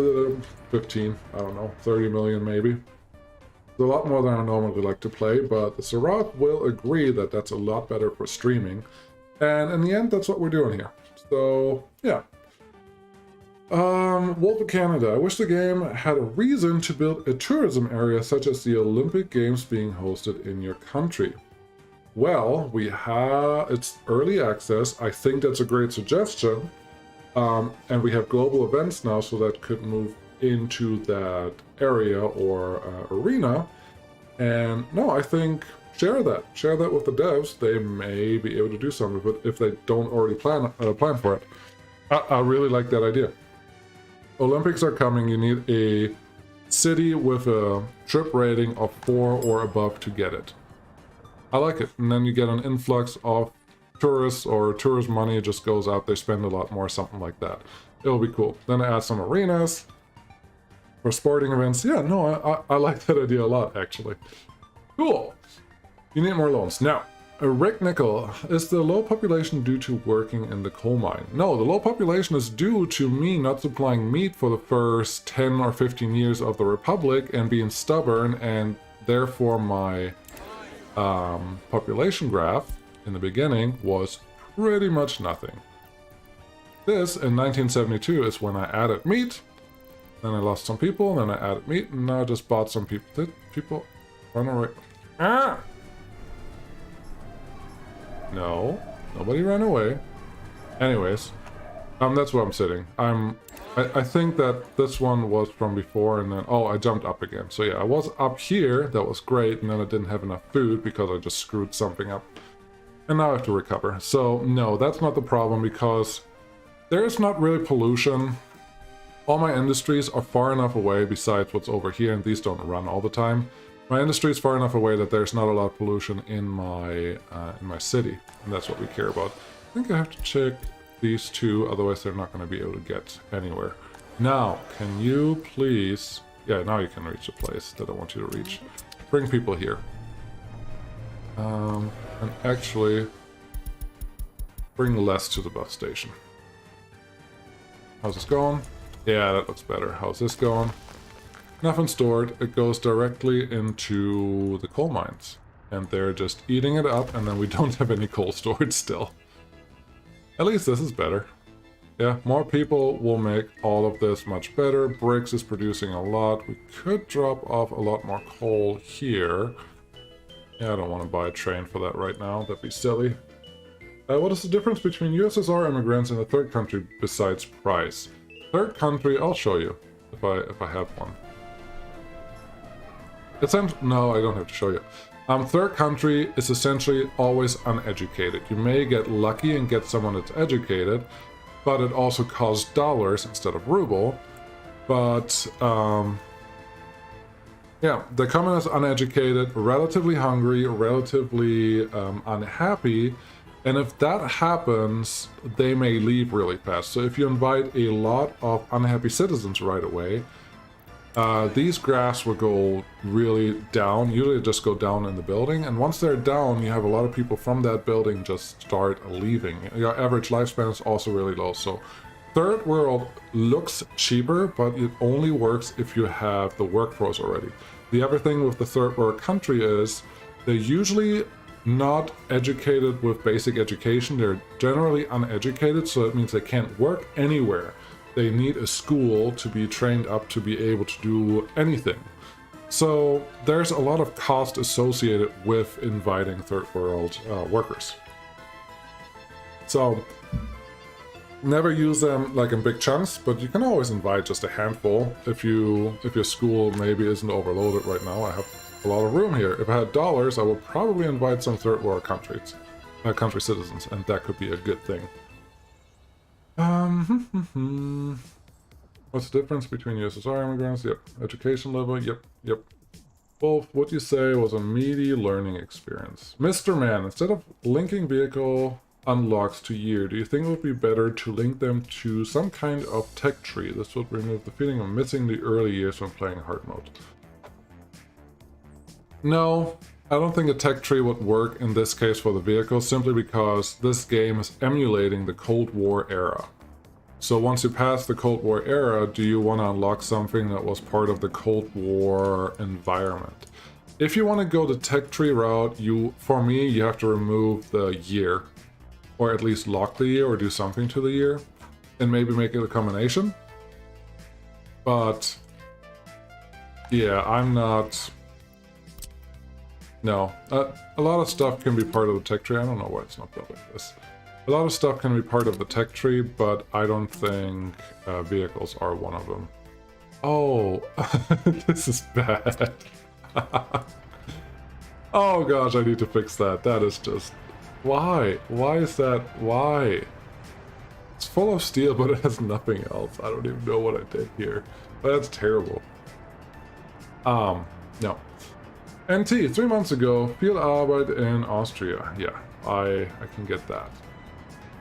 A: 15, I don't know, 30 million maybe. It's a lot more than I normally like to play, but the Serath will agree that that's a lot better for streaming. And in the end, that's what we're doing here. So, yeah. Wolf of Canada. I wish the game had a reason to build a tourism area such as the Olympic Games being hosted in your country. Well, it's early access. I think that's a great suggestion. And we have global events now, so that could move into that area or arena. And no, I think share that with the devs. They may be able to do something with it if they don't already plan for it. I really like that idea. Olympics are coming. You need a city with a trip rating of 4 or above to get it. I like it. And then you get an influx of tourists, or tourist money just goes out, they spend a lot more, something like that. It'll be cool. Then I add some arenas for sporting events. Yeah, no, I like that idea a lot, actually. Cool. You need more loans. Now, Rick Nickel, is the low population due to working in the coal mine? No, the low population is due to me not supplying meat for the first 10 or 15 years of the Republic and being stubborn, and therefore my population graph in the beginning was pretty much nothing. This, in 1972, is when I added meat, then I lost some people, then I added meat, and now I just bought some people. Did people run away? Ah! No, nobody ran away. Anyways, that's where I'm sitting. I think that this one was from before, and then, oh, I jumped up again. So yeah, I was up here, that was great, and then I didn't have enough food because I just screwed something up. And now I have to recover. So no, that's not the problem, because there's not really pollution. All my industries are far enough away besides what's over here, and these don't run all the time. My industry is far enough away that there's not a lot of pollution in my city, and that's what we care about. I think I have to check these two, otherwise they're not going to be able to get anywhere. Now, can you please... Yeah, now you can reach the place that I want you to reach. Bring people here. And actually, bring less to the bus station. How's this going? Yeah, that looks better. How's this going? Nothing stored. It goes directly into the coal mines. And they're just eating it up, and then we don't have any coal stored still. At least this is better. Yeah, more people will make all of this much better. Bricks is producing a lot. We could drop off a lot more coal here. Yeah, I don't want to buy a train for that right now. That'd be silly. What is the difference between USSR immigrants and a third country besides price? Third country, I'll show you if I have one. No, I don't have to show you. Third country is essentially always uneducated. You may get lucky and get someone that's educated, but it also costs dollars instead of ruble. But yeah, they come in as uneducated, relatively hungry, relatively unhappy, and if that happens, they may leave really fast. So if you invite a lot of unhappy citizens right away, these graphs will go really down, usually just go down in the building, and once they're down, you have a lot of people from that building just start leaving. Your average lifespan is also really low, so third world looks cheaper, but it only works if you have the workforce already. The other thing with the third world country is they're usually not educated with basic education. They're generally uneducated, so it means they can't work anywhere. They need a school to be trained up to be able to do anything. So there's a lot of cost associated with inviting third world workers. So never use them like in big chunks, but you can always invite just a handful if your school maybe isn't overloaded right now. I have a lot of room here. If I had dollars, I would probably invite some third world country citizens, and that could be a good thing. What's the difference between USSR immigrants? Yep. Education level? Yep. Both, what you say was a meaty learning experience. Mr. Man, instead of linking vehicle unlocks to year, do you think it would be better to link them to some kind of tech tree? This would remove the feeling of missing the early years when playing hard mode. No, I don't think a tech tree would work in this case for the vehicle, simply because this game is emulating the Cold War era. So once you pass the Cold War era, do you want to unlock something that was part of the Cold War environment? If you want to go the tech tree route, for me, you have to remove the year. Or at least lock the year or do something to the year. And maybe make it a combination. But yeah, I'm not... No. A lot of stuff can be part of the tech tree. I don't know why it's not built like this. A lot of stuff can be part of the tech tree, but I don't think vehicles are one of them. Oh, this is bad. Oh gosh, I need to fix that. That is just... Why? Why is that? Why? It's full of steel, but it has nothing else. I don't even know what I did here. But that's terrible. No. NT, 3 months ago, Field Arbeit in Austria. Yeah, I can get that.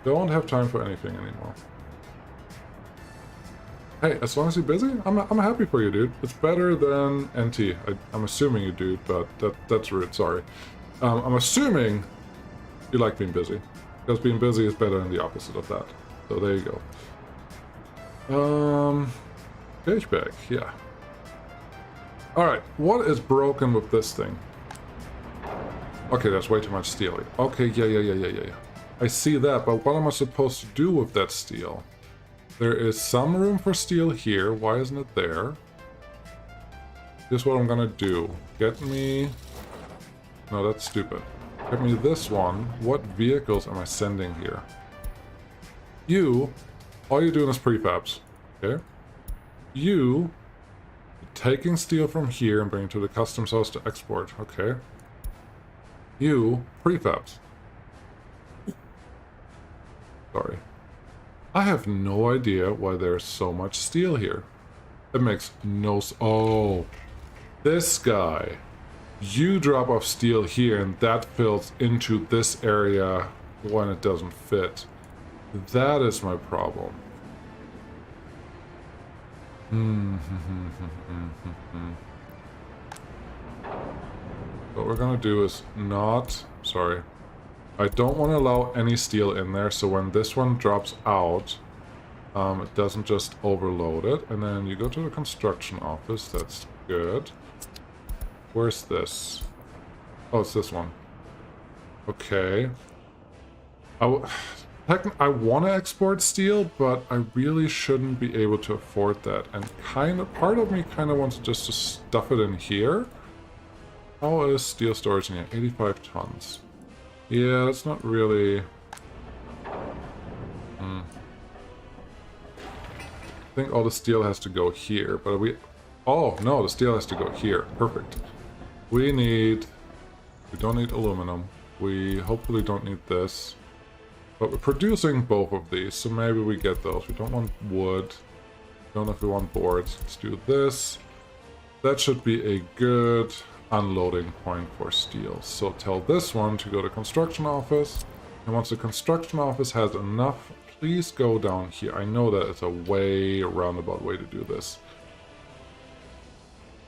A: Don't have time for anything anymore. Hey, as long as you're busy, I'm happy for you, dude. It's better than NT. I'm assuming you do, but that's rude, sorry. I'm assuming you like being busy, because being busy is better than the opposite of that. So there you go. Page back, yeah. Alright, what is broken with this thing? Okay, there's way too much steel. Okay, yeah. I see that, but what am I supposed to do with that steel? There is some room for steel here. Why isn't it there? Here's what I'm gonna do. Get me... No, that's stupid. Get me this one. What vehicles am I sending here? All you're doing is prefabs. Okay? You... taking steel from here and bringing it to the customs house to export. Okay. You, prefabs. Sorry. I have no idea why there's so much steel here. It makes no sense. Oh, this guy. You drop off steel here and that fills into this area when it doesn't fit. That is my problem. What we're gonna do is not... Sorry. I don't want to allow any steel in there, so when this one drops out, it doesn't just overload it. And then you go to the construction office. That's good. Where's this? Oh, it's this one. Okay. I want to export steel, but I really shouldn't be able to afford that. And part of me kind of wants just to stuff it in here. How is steel storage in here? 85 tons. Yeah, that's not really... I think all the steel has to go here, but Oh, no, the steel has to go here. Perfect. We don't need aluminum. We hopefully don't need this. But we're producing both of these, so maybe we get those. We don't want wood. Don't know if we want boards. Let's do this. That should be a good unloading point for steel. So tell this one to go to construction office. And once the construction office has enough, please go down here. I know that it's a way roundabout way to do this.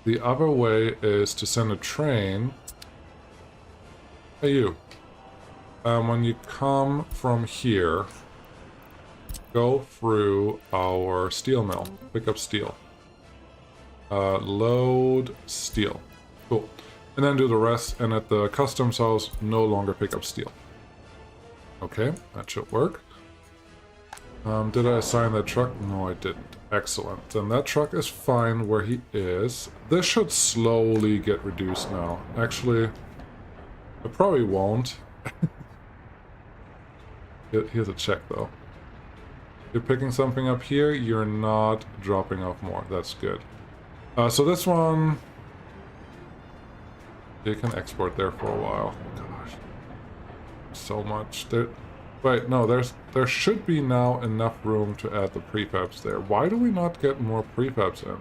A: The other way is to send a train. Hey, you. When you come from here, go through our steel mill. Pick up steel. Load steel. Cool. And then do the rest, and at the customs house, no longer pick up steel. Okay, that should work. Did I assign that truck? No, I didn't. Excellent. Then that truck is fine where he is. This should slowly get reduced now. Actually, it probably won't. Here's a check, though. You're picking something up here, you're not dropping off more. That's good. So this one... You can export there for a while. Gosh. So much. Wait, no, there should be now enough room to add the prefabs there. Why do we not get more prefabs in?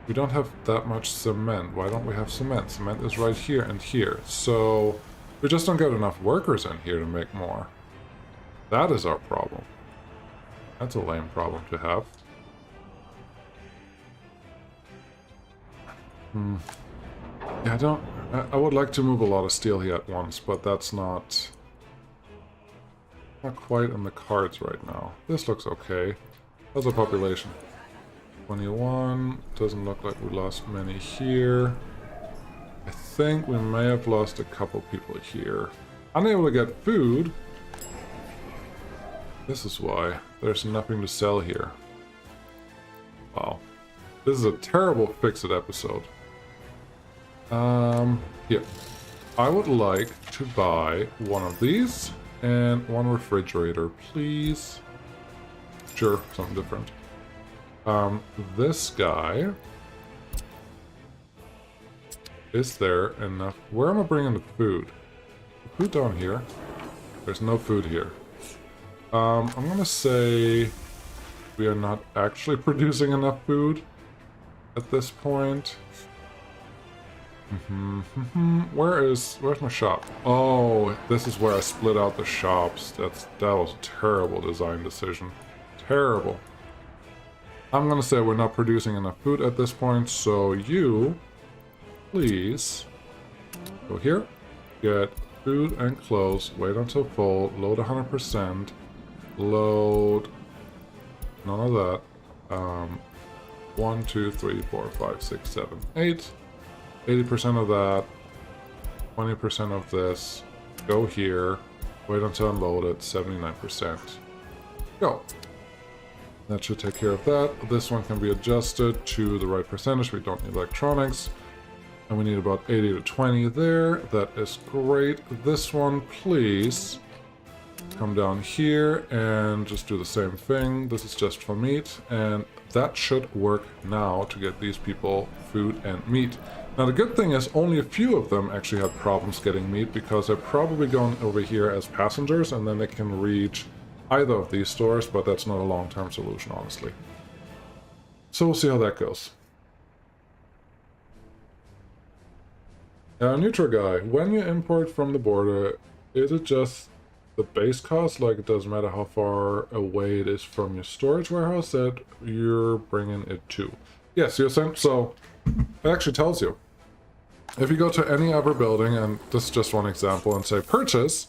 A: We don't have that much cement. Why don't we have cement? Cement is right here and here. So we just don't get enough workers in here to make more. That is our problem. That's a lame problem to have. Yeah, I would like to move a lot of steel here at once, but that's not quite in the cards right now. This looks okay. How's the population? 21. Doesn't look like we lost many here. I think we may have lost a couple people here. Unable to get food. This is why. There's nothing to sell here. Wow. This is a terrible fix-it episode. Here. I would like to buy one of these and one refrigerator, please. Sure, something different. This guy. Is there enough? Where am I bringing the food? The food down here. There's no food here. I'm gonna say we are not actually producing enough food at this point. Where's my shop? Oh, this is where I split out the shops. That was a terrible design decision. Terrible. I'm gonna say we're not producing enough food at this point, so you please go here, get food and clothes, wait until full, load 100%, load none of that. 1, 2, 3, 4, 5, 6, 7, 8. 80% of that, 20% of this, go here, wait until unloaded, 79%. Go. That should take care of that. This one can be adjusted to the right percentage. We don't need electronics. And we need about 80 to 20 there. That is great. This one, please come down here and just do the same thing. This is just for meat. And that should work now to get these people food and meat. Now the good thing is only a few of them actually had problems getting meat because they're probably going over here as passengers and then they can reach either of these stores, but that's not a long-term solution, honestly. So we'll see how that goes. Neutral guy, when you import from the border, is it just the base cost? Like it doesn't matter how far away it is from your storage warehouse that you're bringing it to? Yes, you're sent. So it actually tells you. If you go to any other building, and this is just one example, and say purchase,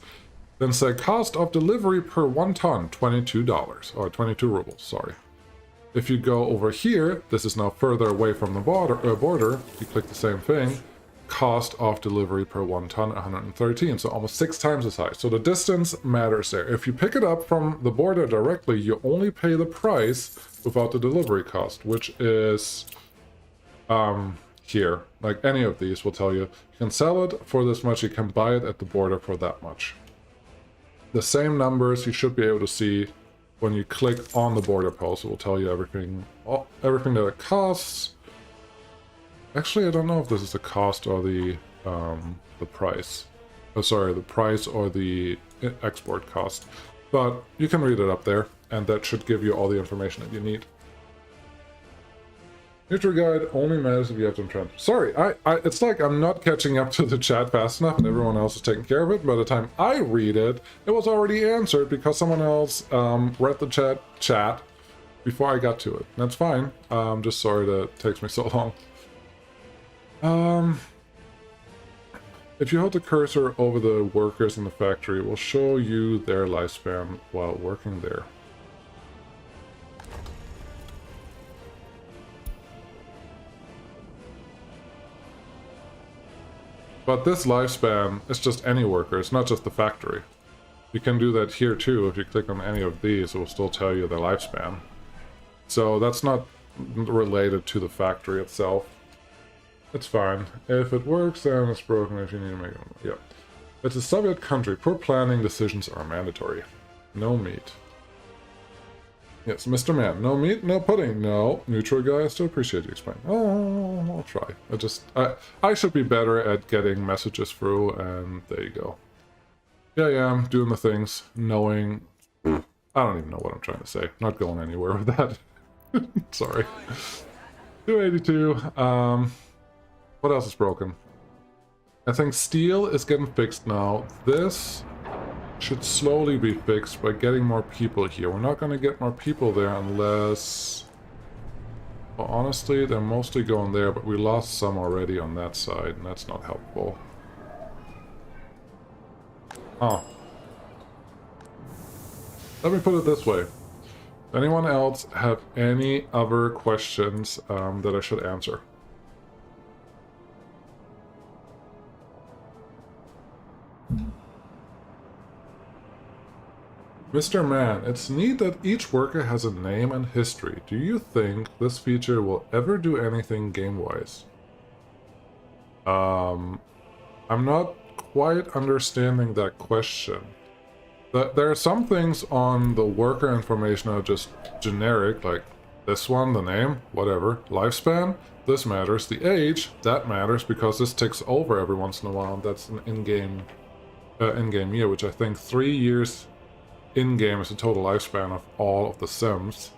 A: then say cost of delivery per 1 ton, $22, or 22 rubles, sorry. If you go over here, this is now further away from the border, you click the same thing, cost of delivery per 1 ton, 113, so almost 6 times as high. So the distance matters there. If you pick it up from the border directly, you only pay the price without the delivery cost, which is here. Like any of these will tell you can sell it for this much, you can buy it at the border for that much. The same numbers you should be able to see when you click on the border post. It will tell you everything that it costs. Actually, I don't know if this is the cost or the price. Oh, sorry, the price or the export cost. But you can read it up there, and that should give you all the information that you need. Future guide only matters if you have to trend. Sorry, it's like I'm not catching up to the chat fast enough and everyone else is taking care of it. By the time I read it, it was already answered because someone else read the chat before I got to it. That's fine. I'm just sorry that it takes me so long. If you hold the cursor over the workers in the factory, it will show you their lifespan while working there. But this lifespan is just any worker, it's not just the factory. You can do that here too. If you click on any of these, it will still tell you the lifespan. So that's not related to the factory itself. It's fine. If it works, then it's broken if you need to make it. Yep. It's a Soviet country. Poor planning decisions are mandatory. No meat. Yes, Mr. Man. No meat, no pudding. No. Neutral guy, I still appreciate you explaining. Oh, I'll try. I should be better at getting messages through, and there you go. Yeah, yeah, I'm doing the things, knowing... I don't even know what I'm trying to say. Not going anywhere with that. Sorry. 282. What else is broken? I think steel is getting fixed now. This should slowly be fixed by getting more people here. We're not going to get more people there unless... Well, honestly, they're mostly going there, but we lost some already on that side, and that's not helpful. Oh. Let me put it this way. Anyone else have any other questions that I should answer? Mr. Man, it's neat that each worker has a name and history. Do you think this feature will ever do anything game-wise? I'm not quite understanding that question. There are some things on the worker information that are just generic, like this one, the name, whatever. Lifespan, this matters. The age, that matters because this ticks over every once in a while. That's an in-game year, which I think 3 years in-game is the total lifespan of all of the Sims.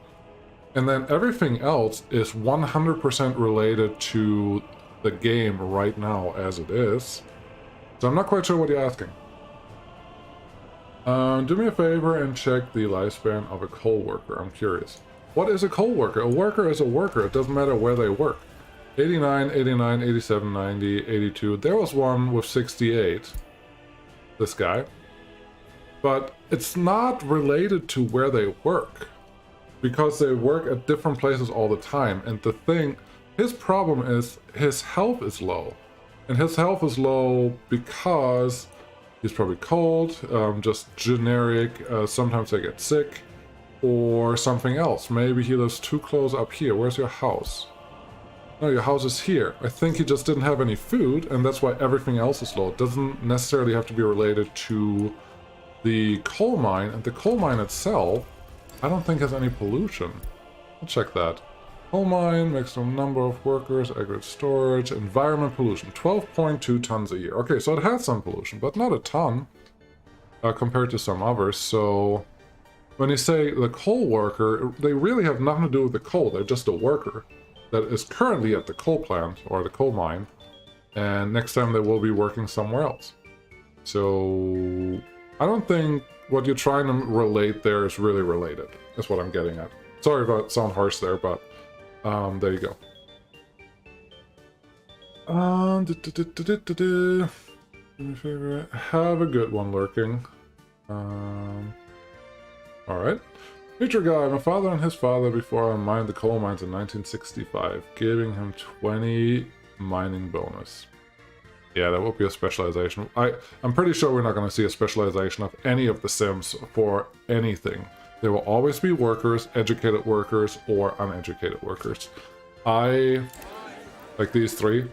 A: And then everything else is 100% related to the game right now as it is. So I'm not quite sure what you're asking. Do me a favor and check the lifespan of a coal worker. I'm curious. What is a coal worker? A worker is a worker. It doesn't matter where they work. 89, 89, 87, 90, 82. There was one with 68. This guy. But it's not related to where they work. Because they work at different places all the time. And the thing, his problem is his health is low. And his health is low because he's probably cold, just generic, sometimes they get sick, or something else. Maybe he lives too close up here. Where's your house? No, your house is here. I think he just didn't have any food, and that's why everything else is low. It doesn't necessarily have to be related to the coal mine, and the coal mine itself, I don't think has any pollution. I'll check that. Coal mine, maximum number of workers, aggregate storage, environment pollution, 12.2 tons a year. Okay, so it has some pollution, but not a ton compared to some others. So when you say the coal worker, they really have nothing to do with the coal. They're just a worker that is currently at the coal plant or the coal mine, and next time they will be working somewhere else. So I don't think what you're trying to relate there is really related. That's what I'm getting at. Sorry if I sound harsh there, but there you go. Have a good one lurking. Alright. Future guy, my father and his father before I mined the coal mines in 1965, giving him 20 mining bonus. Yeah, that would be a specialization. I'm pretty sure we're not going to see a specialization of any of the Sims for anything. There will always be workers, educated workers, or uneducated workers. Like these three,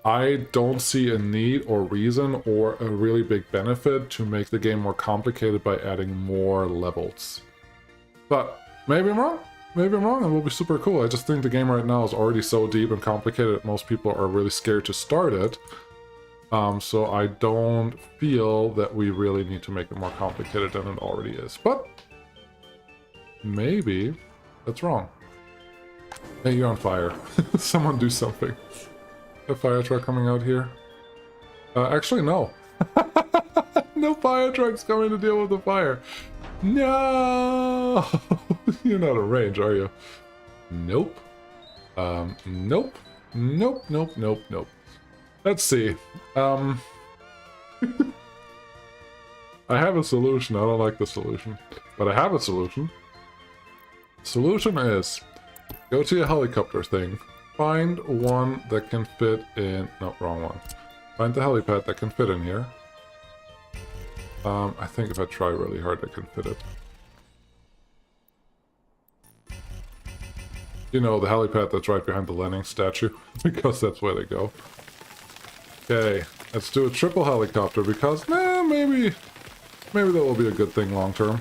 A: I don't see a need or reason or a really big benefit to make the game more complicated by adding more levels. But maybe I'm wrong. Maybe I'm wrong, and it will be super cool. I just think the game right now is already so deep and complicated that most people are really scared to start it. So I don't feel that we really need to make it more complicated than it already is. But maybe that's wrong. Hey, you're on fire. Someone do something. A fire truck coming out here? Actually, no. No fire truck's coming to deal with the fire. No! You're not in range, are you? Nope. Nope. Nope, nope, nope, nope. Let's see. I have a solution. I don't like the solution. But I have a solution. Solution is, go to your helicopter thing. Find one that can fit in... No, wrong one. Find the helipad that can fit in here. I think if I try really hard, I can fit it. You know, the helipad that's right behind the Lenin statue, because that's where they go. Okay, let's do a triple helicopter, because, maybe that will be a good thing long term.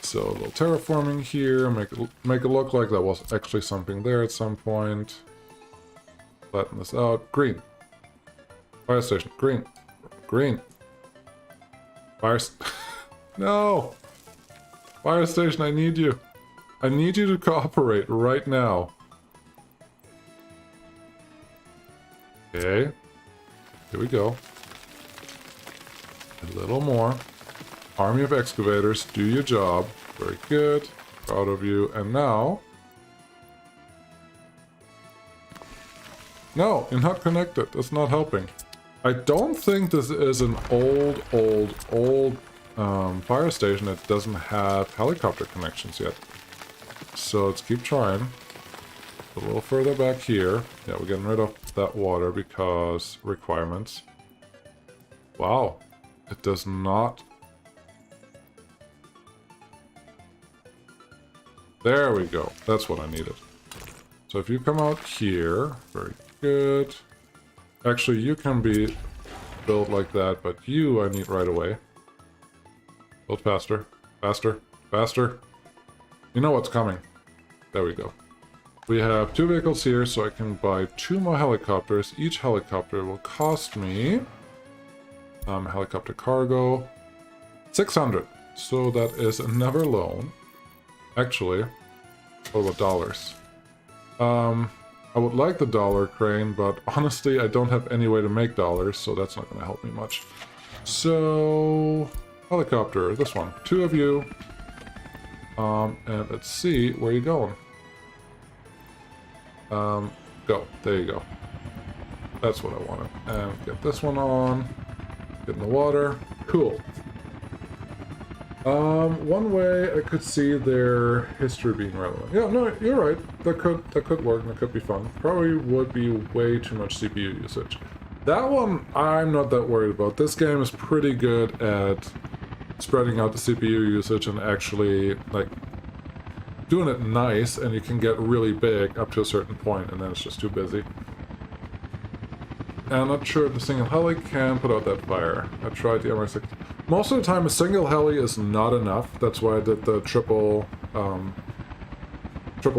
A: So, a little terraforming here, make it look like there was actually something there at some point. Flatten this out. Green. Fire station. Green. Green. No! Fire station, I need you. I need you to cooperate right now. Okay. Here we go. A little more. Army of excavators, do your job. Very good. Proud of you. And now... No, you're not connected. That's not helping. I don't think this is an old fire station that doesn't have helicopter connections yet. So let's keep trying. A little further back here. Yeah, we're getting rid of that water because requirements. Wow. It does not... There we go. That's what I needed. So if you come out here, very good. Actually, you can be built like that, but you I need right away. Build faster. Faster. Faster. You know what's coming. There we go. We have 2 vehicles here, so I can buy 2 more helicopters. Each helicopter will cost me... helicopter cargo... 600. So that is another loan. Actually, what about dollars? I would like the dollar crane, but honestly, I don't have any way to make dollars, so that's not going to help me much. So, helicopter, this one. 2 of you. And let's see, where are you going? Go. There you go. That's what I wanted. And get this one on. Get in the water. Cool. One way I could see their history being relevant. Yeah, no, you're right. That could work and that could be fun. Probably would be way too much CPU usage. That one, I'm not that worried about. This game is pretty good at spreading out the CPU usage and actually, like, doing it nice, and you can get really big up to a certain point, and then it's just too busy. And I'm not sure if the single heli can put out that fire. I tried the MR6. Most of the time, a single heli is not enough. That's why I did the triple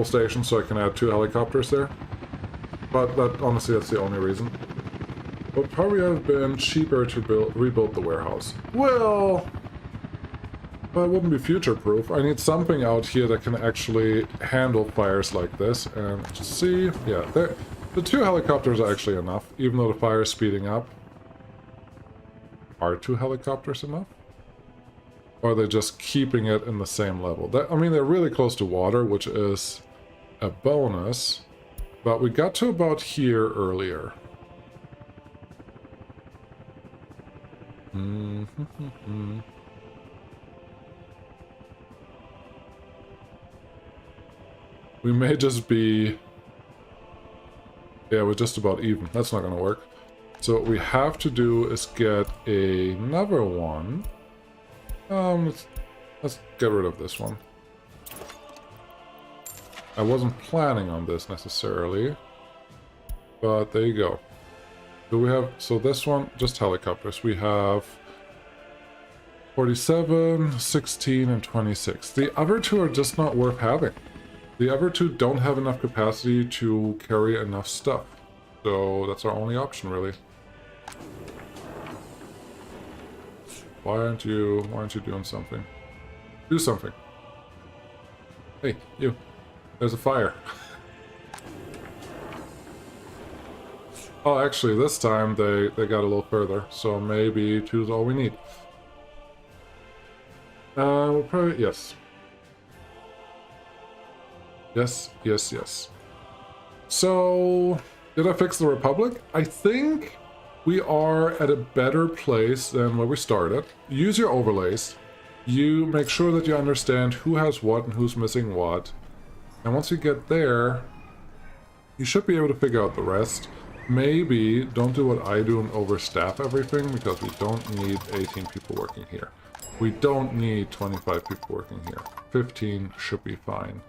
A: station, so I can add 2 helicopters there. But honestly, that's the only reason. Would probably have been cheaper to rebuild the warehouse. Well, it wouldn't be future-proof. I need something out here that can actually handle fires like this. And see, yeah, the 2 helicopters are actually enough, even though the fire is speeding up. Are 2 helicopters enough? Or are they just keeping it in the same level? I mean, they're really close to water, which is a bonus. But we got to about here earlier. We may just be... Yeah, we're just about even. That's not going to work. So what we have to do is get another one. Let's get rid of this one. I wasn't planning on this necessarily. But there you go. Do we have... So this one, just helicopters. We have 47, 16, and 26. The other 2 are just not worth having. The other 2 don't have enough capacity to carry enough stuff. So that's our only option, really. Why aren't you doing something? Do something. Hey, you. There's a fire. Oh, actually, this time they got a little further, so maybe 2 is all we need. We'll probably... yes. Yes, yes, yes. So, did I fix the Republic? I think we are at a better place than where we started. Use your overlays. You make sure that you understand who has what and who's missing what. And once you get there, you should be able to figure out the rest. Maybe don't do what I do and overstaff everything, because we don't need 18 people working here. We don't need 25 people working here. 15 should be fine.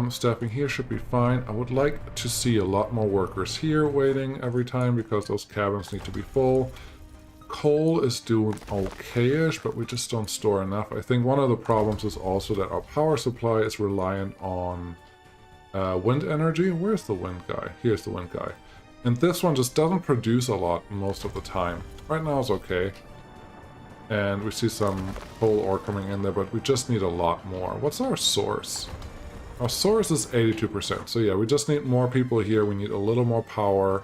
A: Staffing here should be fine. I would like to see a lot more workers here waiting every time, because those cabins need to be full. Coal is doing okay-ish, but we just don't store enough. I think one of the problems is also that our power supply is reliant on wind energy. Where's the wind guy? Here's the wind guy. And this one just doesn't produce a lot most of the time. Right now it's okay. And we see some coal ore coming in there, but we just need a lot more. What's our source? Our source is 82%. So yeah, we just need more people here. We need a little more power,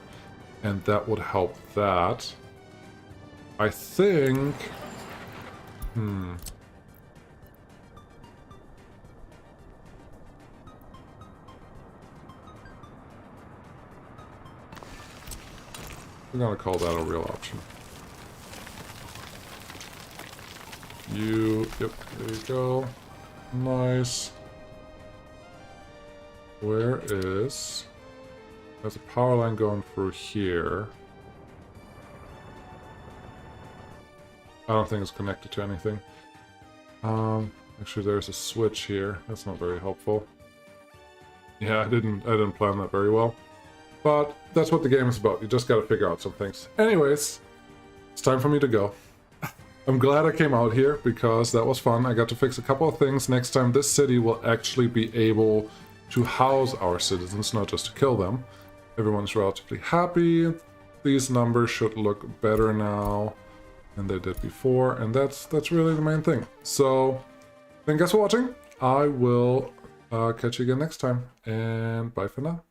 A: and that would help that. I think... we're gonna call that a real option. Yep, there you go. Nice. Where is... there's a power line going through here. I don't think it's connected to anything. Actually, there's a switch here. That's not very helpful. Yeah, I didn't plan that very well. But that's what the game is about. You just gotta figure out some things. Anyways, it's time for me to go. I'm glad I came out here, because that was fun. I got to fix a couple of things. Next time, this city will actually be able to house our citizens, not just to kill them. Everyone's relatively happy. These numbers should look better now than they did before, and that's really the main thing. So, thank you guys for watching. I will catch you again next time, and bye for now.